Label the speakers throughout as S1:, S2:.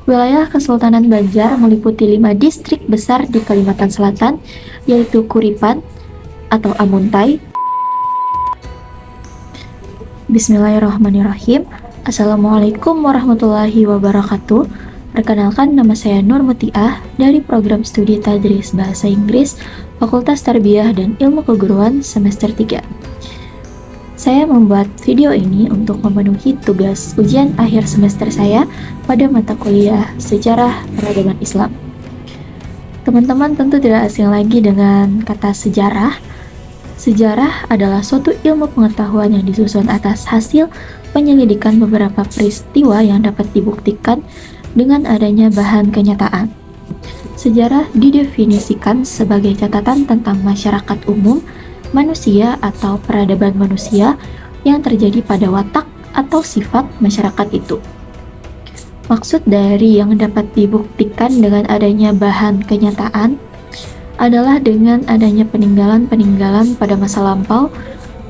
S1: Wilayah Kesultanan Banjar meliputi 5 distrik besar di Kalimantan Selatan, yaitu Kuripan atau Amuntai. Bismillahirrahmanirrahim. Assalamualaikum warahmatullahi wabarakatuh. Perkenalkan, nama saya Nur Mutiah dari program studi Tadris Bahasa Inggris Fakultas Tarbiyah dan Ilmu Keguruan semester 3. Saya membuat video ini untuk memenuhi tugas ujian akhir semester saya pada mata kuliah Sejarah Peradaban Islam. Teman-teman tentu tidak asing lagi dengan kata sejarah. Sejarah adalah suatu ilmu pengetahuan yang disusun atas hasil penyelidikan beberapa peristiwa yang dapat dibuktikan dengan adanya bahan kenyataan. Sejarah didefinisikan sebagai catatan tentang masyarakat umum, manusia atau peradaban manusia yang terjadi pada watak atau sifat masyarakat itu. Maksud dari yang dapat dibuktikan dengan adanya bahan kenyataan adalah dengan adanya peninggalan-peninggalan pada masa lampau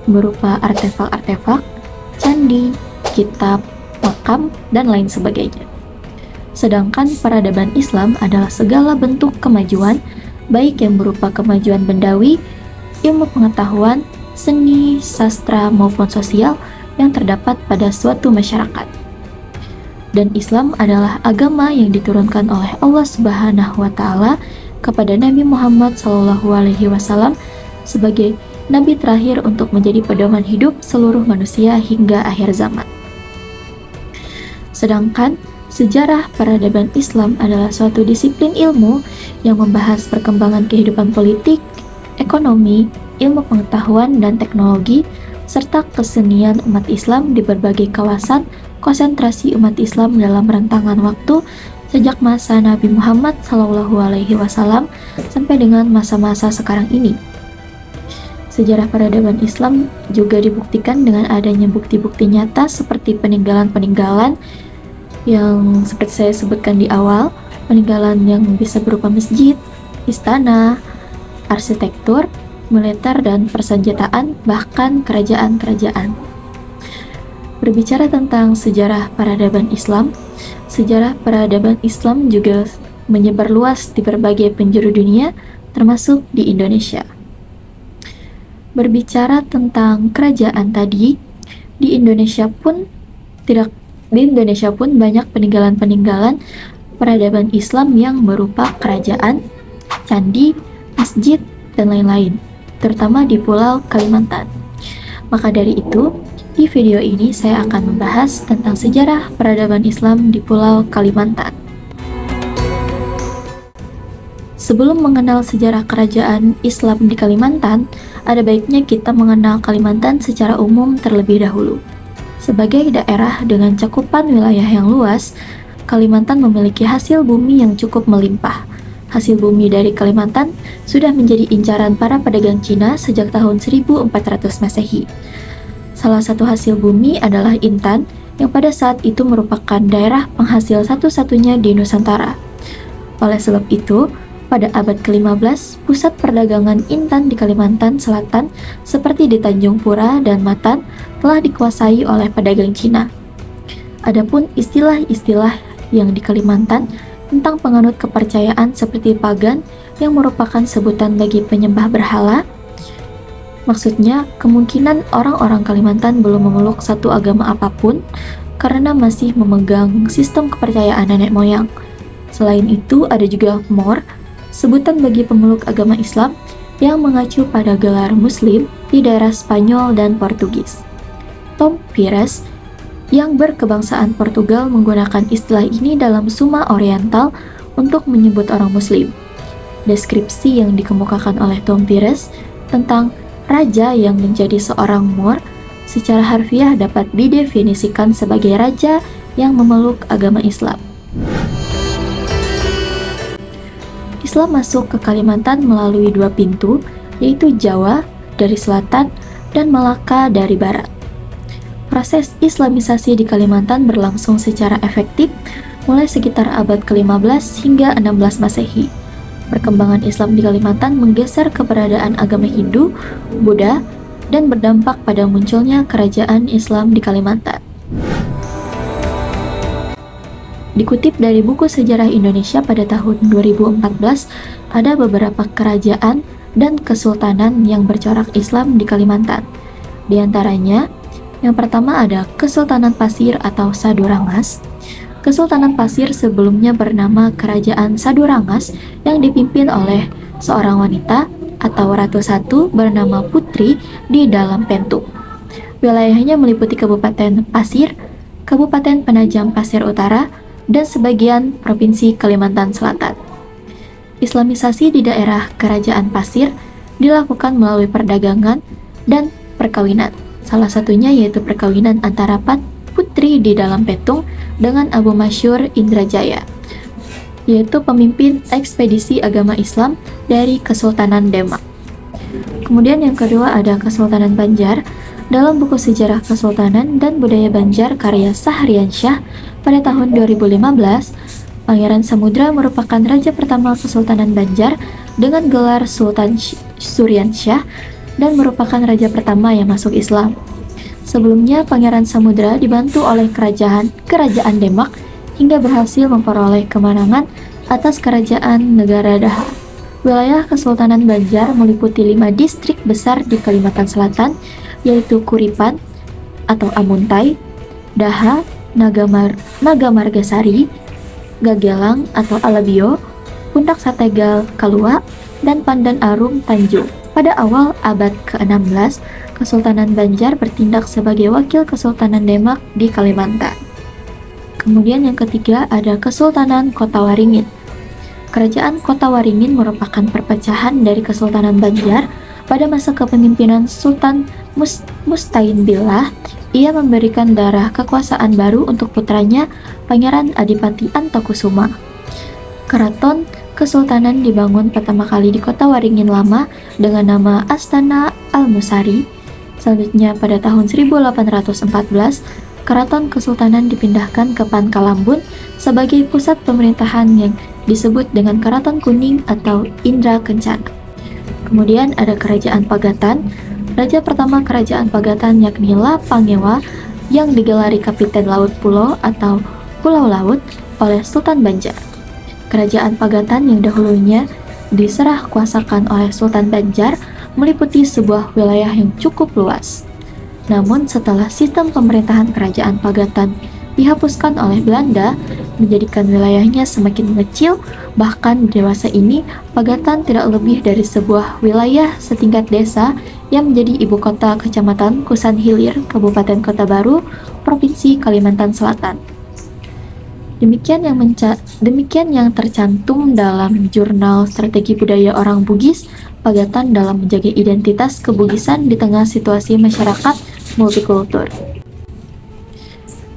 S1: berupa artefak-artefak, candi, kitab, makam, dan lain sebagainya. Sedangkan peradaban Islam adalah segala bentuk kemajuan, baik yang berupa kemajuan bendawi, ilmu pengetahuan, seni, sastra, maupun sosial yang terdapat pada suatu masyarakat. Dan Islam adalah agama yang diturunkan oleh Allah Subhanahu wa Ta'ala kepada Nabi Muhammad SAW sebagai nabi terakhir untuk menjadi pedoman hidup seluruh manusia hingga akhir zaman. Sedangkan sejarah peradaban Islam adalah suatu disiplin ilmu yang membahas perkembangan kehidupan politik, ekonomi, ilmu pengetahuan dan teknologi, serta kesenian umat Islam di berbagai kawasan konsentrasi umat Islam dalam rentangan waktu sejak masa Nabi Muhammad SAW sampai dengan masa-masa sekarang ini. Sejarah peradaban Islam juga dibuktikan dengan adanya bukti-bukti nyata seperti peninggalan-peninggalan yang seperti saya sebutkan di awal, peninggalan yang bisa berupa masjid, istana, arsitektur, militer, dan persenjataan, bahkan kerajaan-kerajaan. Berbicara tentang sejarah peradaban Islam, sejarah peradaban Islam juga menyebar luas di berbagai penjuru dunia, termasuk di Indonesia. Berbicara tentang kerajaan tadi, di Indonesia pun banyak peninggalan-peninggalan peradaban Islam yang berupa kerajaan, candi, masjid, dan lain-lain, terutama di Pulau Kalimantan. Maka dari itu, di video ini saya akan membahas tentang sejarah peradaban Islam di Pulau Kalimantan. Sebelum mengenal sejarah kerajaan Islam di Kalimantan, ada baiknya kita mengenal Kalimantan secara umum terlebih dahulu. Sebagai daerah dengan cakupan wilayah yang luas, Kalimantan memiliki hasil bumi yang cukup melimpah. Hasil bumi dari Kalimantan sudah menjadi incaran para pedagang Cina sejak tahun 1400 Masehi. Salah satu hasil bumi adalah Intan, yang pada saat itu merupakan daerah penghasil satu-satunya di Nusantara. Oleh sebab itu, pada abad ke-15, pusat perdagangan Intan di Kalimantan Selatan seperti di Tanjung Pura dan Matan telah dikuasai oleh pedagang Cina. Adapun istilah-istilah yang di Kalimantan tentang penganut kepercayaan seperti pagan yang merupakan sebutan bagi penyembah berhala. Maksudnya, kemungkinan orang-orang Kalimantan belum memeluk satu agama apapun karena masih memegang sistem kepercayaan nenek moyang. Selain itu, ada juga Mor, sebutan bagi pemeluk agama Islam yang mengacu pada gelar Muslim di daerah Spanyol dan Portugis. Tom Pires yang berkebangsaan Portugal menggunakan istilah ini dalam Suma Oriental untuk menyebut orang Muslim. Deskripsi yang dikemukakan oleh Tom Pires tentang raja yang menjadi seorang Moor secara harfiah dapat didefinisikan sebagai raja yang memeluk agama Islam. Islam masuk ke Kalimantan melalui dua pintu, yaitu Jawa dari selatan dan Malaka dari barat. Proses Islamisasi di Kalimantan berlangsung secara efektif mulai sekitar abad ke-15 hingga 16 Masehi. Perkembangan Islam di Kalimantan menggeser keberadaan agama Hindu, Buddha, dan berdampak pada munculnya kerajaan Islam di Kalimantan. Dikutip dari buku Sejarah Indonesia pada tahun 2014, ada beberapa kerajaan dan kesultanan yang bercorak Islam di Kalimantan. Di antaranya, yang pertama ada Kesultanan Pasir atau Sadurangas. Kesultanan Pasir sebelumnya bernama Kerajaan Sadurangas yang dipimpin oleh seorang wanita atau Ratu Satu bernama Putri di dalam Pentung. Wilayahnya meliputi Kabupaten Pasir, Kabupaten Penajam Pasir Utara, dan sebagian Provinsi Kalimantan Selatan. Islamisasi di daerah Kerajaan Pasir dilakukan melalui perdagangan dan perkawinan. Salah satunya yaitu perkawinan antara Putri di dalam Pentung dengan Abu Masyur Indrajaya, yaitu pemimpin ekspedisi agama Islam dari Kesultanan Demak. Kemudian yang kedua ada Kesultanan Banjar. Dalam buku Sejarah Kesultanan dan Budaya Banjar karya Sahriansyah pada tahun 2015, Pangeran Samudra merupakan raja pertama Kesultanan Banjar dengan gelar Sultan Suryansyah dan merupakan raja pertama yang masuk Islam. Sebelumnya, Pangeran Samudra dibantu oleh kerajaan Demak hingga berhasil memperoleh kemenangan atas kerajaan negara Daha. Wilayah Kesultanan Banjar meliputi 5 distrik besar di Kalimantan Selatan, yaitu Kuripan atau Amuntai, Daha, Nagamargasari, Gagelang atau Alabio, Pundak Sategal Kalua, dan Pandan Arum Tanjung. Pada awal abad ke-16, Kesultanan Banjar bertindak sebagai wakil Kesultanan Demak di Kalimantan. Kemudian yang ketiga ada Kesultanan Kota Waringin. Kerajaan Kota Waringin merupakan perpecahan dari Kesultanan Banjar. Pada masa kepemimpinan Sultan Mustain Billah, ia memberikan darah kekuasaan baru untuk putranya, Pangeran Adipati Antakusuma. Keraton Kesultanan dibangun pertama kali di Kota Waringin Lama dengan nama Astana Al-Musari. Selanjutnya pada tahun 1814, Keraton Kesultanan dipindahkan ke Pangkalambun sebagai pusat pemerintahan yang disebut dengan Keraton Kuning atau Indra Kencana. Kemudian ada Kerajaan Pagatan. Raja pertama Kerajaan Pagatan yakni La Pangewa yang digelari Kapiten Laut Pulau atau Pulau Laut oleh Sultan Banjar. Kerajaan Pagatan yang dahulunya diserah kuasakan oleh Sultan Banjar meliputi sebuah wilayah yang cukup luas. Namun setelah sistem pemerintahan Kerajaan Pagatan dihapuskan oleh Belanda, menjadikan wilayahnya semakin mengecil. Bahkan di dewasa ini, Pagatan tidak lebih dari sebuah wilayah setingkat desa yang menjadi ibu kota Kecamatan Kusan Hilir, Kabupaten Kota Baru, Provinsi Kalimantan Selatan. Demikian yang tercantum dalam Jurnal Strategi Budaya Orang Bugis, Pagatan dalam menjaga identitas kebugisan di tengah situasi masyarakat multikultur.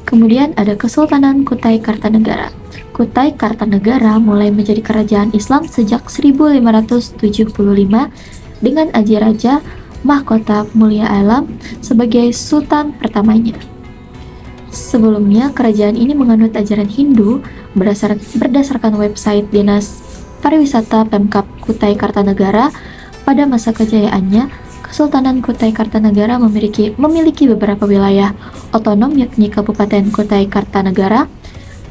S1: Kemudian ada Kesultanan Kutai Kartanegara. Kutai Kartanegara mulai menjadi kerajaan Islam sejak 1575 dengan Aji Raja Mahkota Mulia Alam sebagai sultan pertamanya. Sebelumnya, kerajaan ini menganut ajaran Hindu. Berdasarkan website Dinas Pariwisata Pemkab Kutai Kartanegara, pada masa kejayaannya, Kesultanan Kutai Kartanegara memiliki beberapa wilayah otonom yakni Kabupaten Kutai Kartanegara,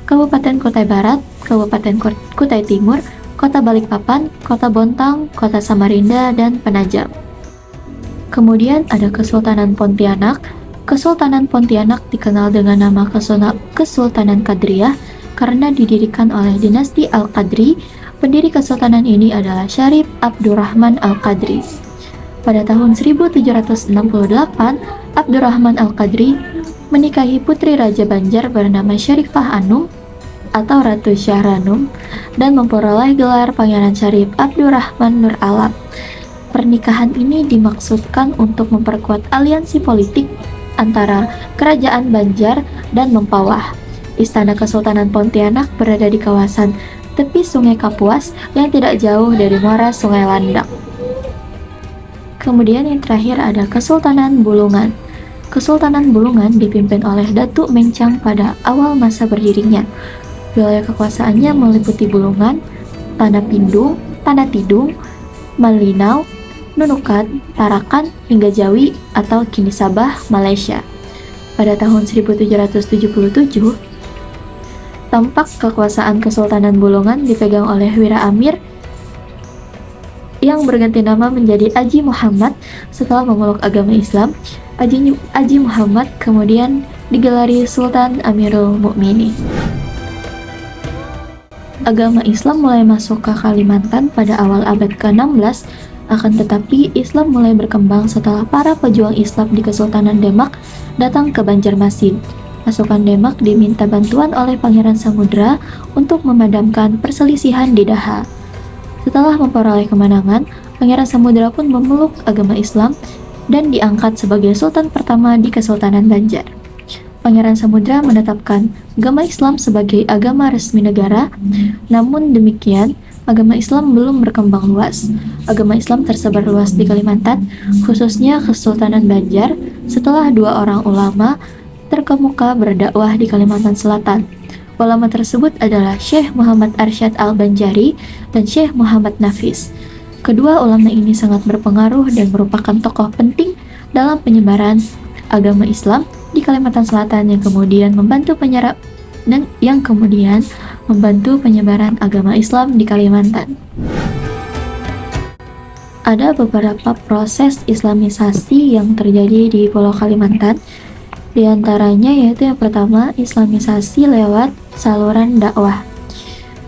S1: Kabupaten Kutai Barat, Kabupaten Kutai Timur, Kota Balikpapan, Kota Bontang, Kota Samarinda, dan Penajam. Kemudian ada Kesultanan Pontianak. Kesultanan Pontianak dikenal dengan nama Kesultanan Kadriyah karena didirikan oleh dinasti Al-Qadri. Pendiri kesultanan ini adalah Syarif Abdurrahman Al-Qadri. Pada tahun 1768, Abdurrahman Al-Qadri menikahi putri Raja Banjar bernama Syarifah Anum atau Ratu Syahranum dan memperoleh gelar Pangeran Syarif Abdurrahman Nur Alam. Pernikahan ini dimaksudkan untuk memperkuat aliansi politik antara Kerajaan Banjar dan Mempawah. Istana Kesultanan Pontianak berada di kawasan tepi Sungai Kapuas yang tidak jauh dari muara Sungai Landak. Kemudian yang terakhir ada Kesultanan Bulungan. Kesultanan Bulungan dipimpin oleh Datuk Mencang pada awal masa berdirinya. Wilayah kekuasaannya meliputi Bulungan, Tanah Pindung, Tanah Tidung, Malinau, Nunukan, Tarakan, hingga Jawi atau kini Sabah, Malaysia. Pada tahun 1777, tampak kekuasaan Kesultanan Bulungan dipegang oleh Wira Amir yang berganti nama menjadi Aji Muhammad setelah memeluk agama Islam. Aji Muhammad kemudian digelari Sultan Amirul Mukminin. Agama Islam mulai masuk ke Kalimantan pada awal abad ke-16, akan tetapi Islam mulai berkembang setelah para pejuang Islam di Kesultanan Demak datang ke Banjarmasin. Pasukan Demak diminta bantuan oleh Pangeran Samudra untuk memadamkan perselisihan di Daha. Setelah memperoleh kemenangan, Pangeran Samudra pun memeluk agama Islam dan diangkat sebagai Sultan pertama di Kesultanan Banjar. Pangeran Samudra menetapkan agama Islam sebagai agama resmi negara, namun demikian, agama Islam belum berkembang luas. Agama Islam tersebar luas di Kalimantan, khususnya Kesultanan Banjar, setelah 2 orang ulama terkemuka berdakwah di Kalimantan Selatan. Ulama tersebut adalah Syekh Muhammad Arsyad Al-Banjari dan Syekh Muhammad Nafis. Kedua ulama ini sangat berpengaruh dan merupakan tokoh penting dalam penyebaran agama Islam di Kalimantan Selatan yang kemudian membantu penyebaran agama Islam di Kalimantan. Ada beberapa proses Islamisasi yang terjadi di Pulau Kalimantan. Di antaranya yaitu yang pertama, Islamisasi lewat saluran dakwah.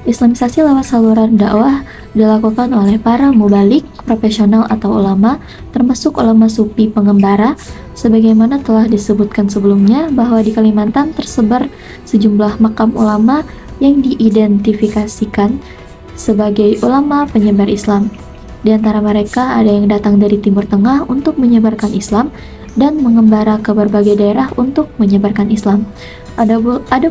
S1: Islamisasi lewat saluran dakwah dilakukan oleh para mubalik, profesional atau ulama, termasuk ulama sufi pengembara, sebagaimana telah disebutkan sebelumnya bahwa di Kalimantan tersebar sejumlah makam ulama yang diidentifikasikan sebagai ulama penyebar Islam. Di antara mereka ada yang datang dari Timur Tengah untuk menyebarkan Islam dan mengembara ke berbagai daerah untuk menyebarkan Islam. Ada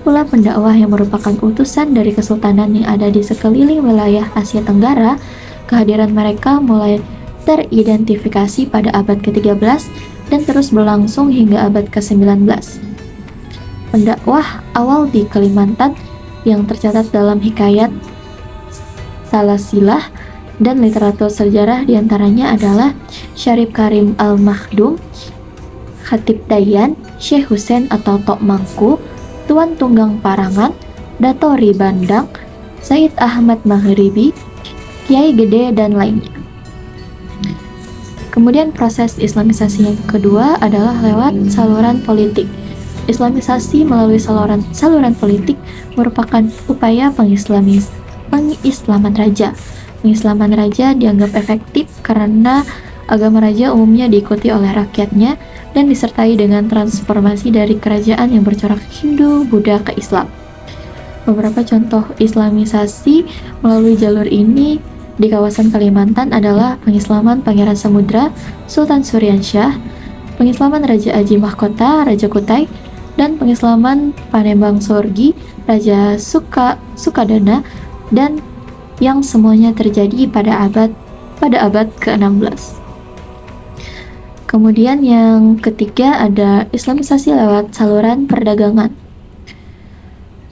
S1: pula pendakwah yang merupakan utusan dari kesultanan yang ada di sekeliling wilayah Asia Tenggara. Kehadiran mereka mulai teridentifikasi pada abad ke-13 dan terus berlangsung hingga abad ke-19. Pendakwah awal di Kalimantan yang tercatat dalam hikayat Salasilah dan literatur sejarah diantaranya adalah Syarif Karim Al-Makhdum, Khatib Dayan, Syekh Husain atau Tok Mangku, Tuan Tunggang Parangan, Datori Bandang, Said Ahmad Maghribi, Kiai Gede, dan lainnya. Kemudian proses Islamisasi yang kedua adalah lewat saluran politik. Islamisasi melalui saluran politik merupakan upaya pengislaman raja. Pengislaman raja dianggap efektif karena agama raja umumnya diikuti oleh rakyatnya dan disertai dengan transformasi dari kerajaan yang bercorak Hindu, Buddha ke Islam. Beberapa contoh Islamisasi melalui jalur ini di kawasan Kalimantan adalah pengislaman Pangeran Samudra, Sultan Suryansyah, pengislaman Raja Aji Mahkota, Raja Kutai, dan pengislaman Panembang Sorgi, Raja Sukadana, dan yang semuanya terjadi pada abad ke-16. Kemudian yang ketiga ada Islamisasi lewat saluran perdagangan.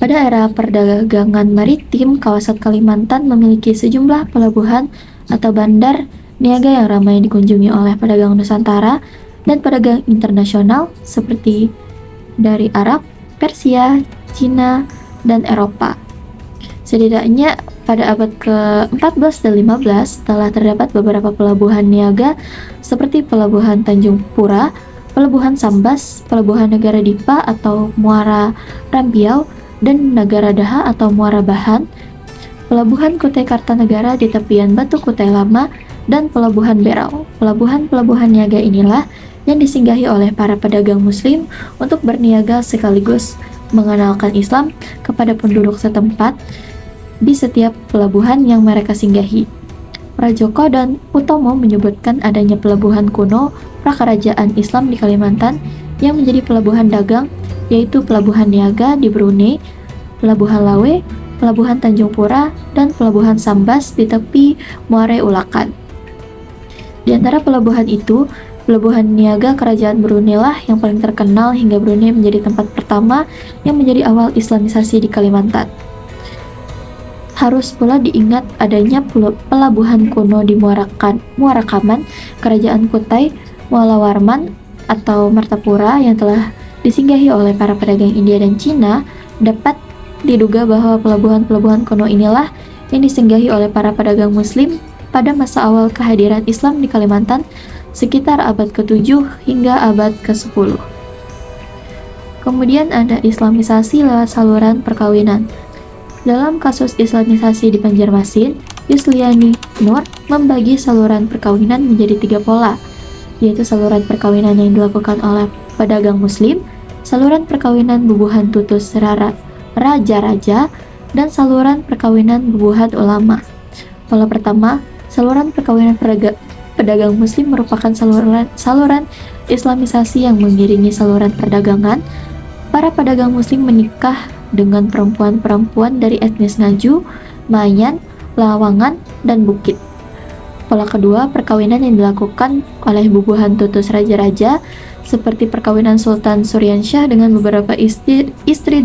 S1: Pada era perdagangan maritim, kawasan Kalimantan memiliki sejumlah pelabuhan atau bandar niaga yang ramai dikunjungi oleh pedagang Nusantara dan pedagang internasional seperti dari Arab, Persia, Cina, dan Eropa. Setidaknya pada abad ke-14 dan 15 telah terdapat beberapa pelabuhan niaga seperti Pelabuhan Tanjung Pura, Pelabuhan Sambas, Pelabuhan Negara Dipa atau Muara Rambiau, dan Nagara Daha atau Muara Bahan, Pelabuhan Kutai Kartanegara di tepian Batu Kutai Lama, dan Pelabuhan Berau. Pelabuhan niaga inilah yang disinggahi oleh para pedagang muslim untuk berniaga sekaligus mengenalkan Islam kepada penduduk setempat di setiap pelabuhan yang mereka singgahi. Prajoko dan Utomo menyebutkan adanya pelabuhan kuno prakerajaan Islam di Kalimantan yang menjadi pelabuhan dagang, yaitu Pelabuhan Niaga di Brunei, Pelabuhan Lawe, Pelabuhan Tanjung Pura, dan Pelabuhan Sambas di tepi Muara Ulakan. Di antara pelabuhan itu, Pelabuhan Niaga Kerajaan Brunei lah yang paling terkenal hingga Brunei menjadi tempat pertama yang menjadi awal Islamisasi di Kalimantan. Harus pula diingat adanya pelabuhan kuno di Muara Kaman, Kerajaan Kutai, Muala Warman atau Martapura yang telah disinggahi oleh para pedagang India dan Cina dapat diduga bahwa pelabuhan-pelabuhan kuno inilah yang disinggahi oleh para pedagang muslim pada masa awal kehadiran Islam di Kalimantan sekitar abad ke-7 hingga abad ke-10. Kemudian ada islamisasi lewat saluran perkawinan. Dalam kasus islamisasi di Banjarmasin, Yusliani Nur membagi saluran perkawinan menjadi 3 pola, yaitu saluran perkawinan yang dilakukan oleh pedagang muslim, saluran perkawinan bubuhan tutus raja-raja, dan saluran perkawinan bubuhan ulama. Pola pertama, saluran perkawinan pedagang muslim merupakan saluran islamisasi yang mengiringi saluran perdagangan. Para pedagang muslim menikah dengan perempuan-perempuan dari etnis Ngaju, Mayan, Lawangan, dan Bukit. Pola kedua, perkawinan yang dilakukan oleh bubuhan tutus raja-raja seperti perkawinan Sultan Suryansyah dengan beberapa istri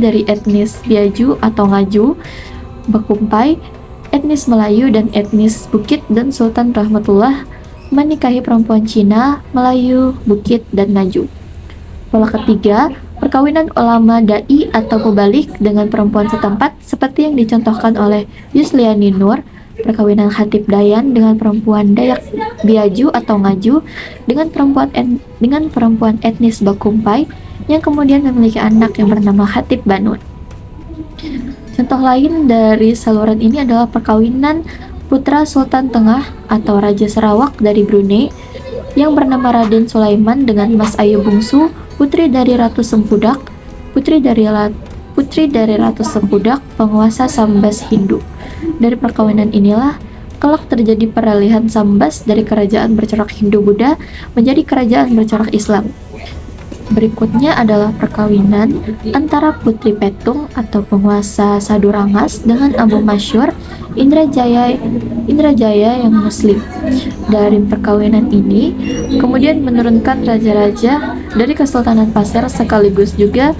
S1: dari etnis Biaju atau Ngaju, Bakumpai, etnis Melayu dan etnis Bukit, dan Sultan Rahmatullah menikahi perempuan Cina, Melayu, Bukit, dan Ngaju. Pola ketiga, perkawinan ulama dai atau mubalik dengan perempuan setempat seperti yang dicontohkan oleh Yusliani Nur, perkawinan khatib Dayan dengan perempuan Dayak Biaju atau Ngaju dengan perempuan etnis Bakumpai yang kemudian memiliki anak yang bernama Khatib Banun. Contoh lain dari saluran ini adalah perkawinan putra Sultan Tengah atau Raja Sarawak dari Brunei yang bernama Raden Sulaiman dengan Mas Ayu Bungsu, putri dari Ratu Sempudak, putri dari Ratu Sempudak, penguasa Sambas Hindu. Dari perkawinan inilah kelak terjadi peralihan Sambas dari kerajaan bercorak Hindu-Buddha menjadi kerajaan bercorak Islam. Berikutnya adalah perkawinan antara Putri Petung atau penguasa Sadurangas dengan Abu Masyur Indrajaya yang Muslim. Dari perkawinan ini kemudian menurunkan raja-raja dari Kesultanan Pasir sekaligus juga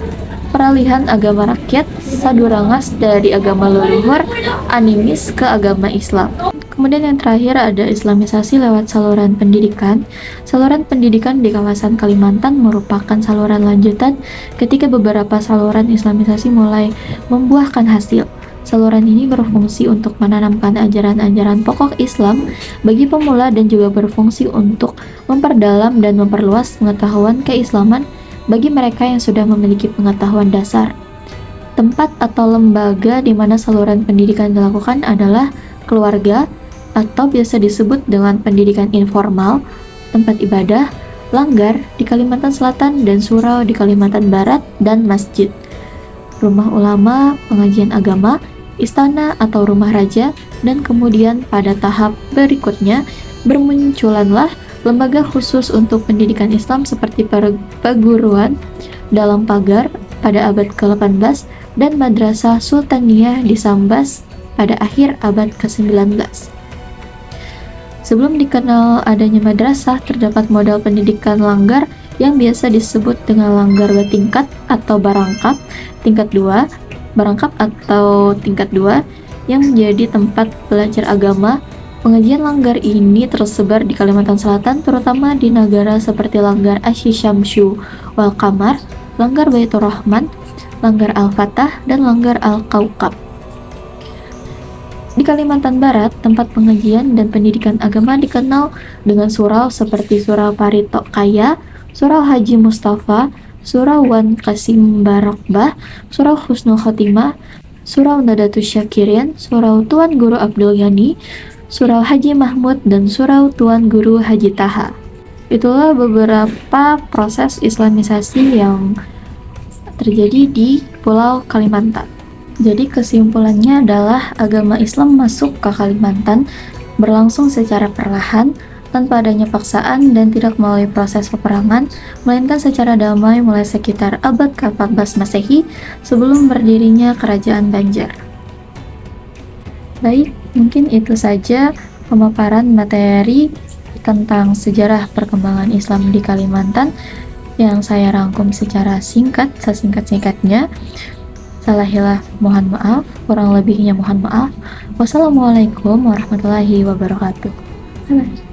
S1: peralihan agama rakyat Sadurangas dari agama leluhur animis ke agama Islam. Kemudian yang terakhir ada islamisasi lewat saluran pendidikan. Saluran pendidikan di kawasan Kalimantan merupakan saluran lanjutan ketika beberapa saluran islamisasi mulai membuahkan hasil. Saluran ini berfungsi untuk menanamkan ajaran-ajaran pokok Islam bagi pemula dan juga berfungsi untuk memperdalam dan memperluas pengetahuan keislaman bagi mereka yang sudah memiliki pengetahuan dasar. Tempat atau lembaga di mana saluran pendidikan dilakukan adalah keluarga atau biasa disebut dengan pendidikan informal, tempat ibadah, langgar di Kalimantan Selatan dan surau di Kalimantan Barat, dan masjid, rumah ulama, pengajian agama, istana atau rumah raja, dan kemudian pada tahap berikutnya bermunculanlah lembaga khusus untuk pendidikan Islam seperti perguruan dalam pagar pada abad ke-18 dan Madrasah Sultaniyah di Sambas pada akhir abad ke-19. Sebelum dikenal adanya madrasah, terdapat modal pendidikan langgar yang biasa disebut dengan langgar bertingkat atau barangkap tingkat 2, barangkap atau tingkat 2 yang menjadi tempat belajar agama. Pengajian langgar ini tersebar di Kalimantan Selatan, terutama di negara seperti Langgar Asy-Syamsu wal Qamar, Langgar Baitur Rahman, Langgar Al-Fatah, dan Langgar Al-Kaukab. Di Kalimantan Barat, tempat pengajian dan pendidikan agama dikenal dengan surau seperti Surau Parito Kaya, Surau Haji Mustafa, Surau Wan Qasim Barokbah, Surau Husnul Khotimah, Surau Nadatus Syakirin, Surau Tuan Guru Abdul Yani, Surau Haji Mahmud, dan Surau Tuan Guru Haji Taha. Itulah beberapa proses islamisasi yang terjadi di Pulau Kalimantan. Jadi kesimpulannya adalah agama Islam masuk ke Kalimantan berlangsung secara perlahan, tanpa adanya paksaan dan tidak melalui proses peperangan, melainkan secara damai mulai sekitar abad ke-14 Masehi sebelum berdirinya Kerajaan Banjar. Baik, mungkin itu saja pemaparan materi tentang sejarah perkembangan Islam di Kalimantan yang saya rangkum secara singkat, sesingkat-singkatnya. Salah hilaf mohon maaf, kurang lebihnya mohon maaf. Wassalamualaikum warahmatullahi wabarakatuh. Bye-bye.